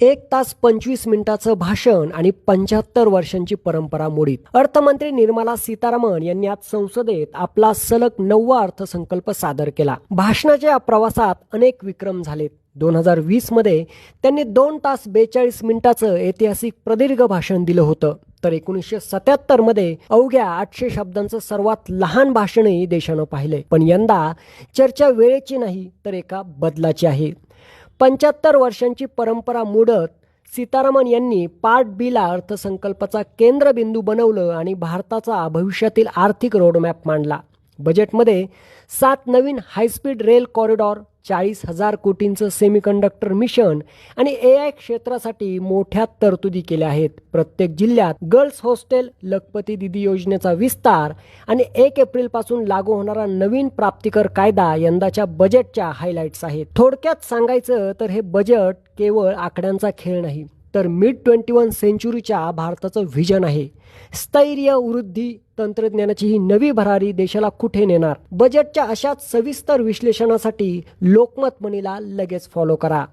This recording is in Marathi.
1 तास 25 मिनिटाचं भाषण आणि 75 वर्षांची परंपरा मोडीत. अर्थमंत्री निर्मला सीतारामन यांनी आज संसदेत आपला सलग 9वा अर्थसंकल्प सादर केला. भाषणाच्या प्रवासात अनेक विक्रम झालेत. 2020 मध्ये त्यांनी 2 तास 42 मिनिटाचं ऐतिहासिक प्रदीर्घ भाषण दिलं होतं. तर 1977 मध्ये अवघ्या 800 शब्दांचं सर्वात लहान भाषणही देशानं पाहिलंय. पण यंदा चर्चा वेळेची नाही तर एका बदलाची आहे. 75 वर्षांची परंपरा मोडत सीतारामन यांनी पार्ट बी ला अर्थसंकल्पाचा केंद्रबिंदू बनवलं आणि भारताचा भविष्यातील आर्थिक रोडमॅप मांडला. बजेटमध्ये 7 नवीन हायस्पीड रेल कॉरिडॉर, 40,000 कोटींचं सेमीकंडक्टर मिशन आणि AI क्षेत्रासाठी मोठ्या तरतुदी केल्या आहेत. प्रत्येक जिल्ह्यात गर्ल्स हॉस्टेल, लखपती दिदी योजनेचा विस्तार आणि 1 एप्रिलपासून लागू होणारा नवीन प्राप्तिकर कायदा यंदाच्या बजेटच्या हायलाइट्स आहेत. थोडक्यात सांगायचं तर हे बजेट केवळ आकड्यांचा खेळ नाही, तर मिड 21 सेंचुरीच्या भारताचं व्हिजन आहे. स्थैर्य, वृद्धी, तंत्रज्ञानाची ही नवी भरारी देशाला कुठे नेणार? बजेटच्या अशाच सविस्तर विश्लेषणासाठी लोकमत मनीला लगेच फॉलो करा.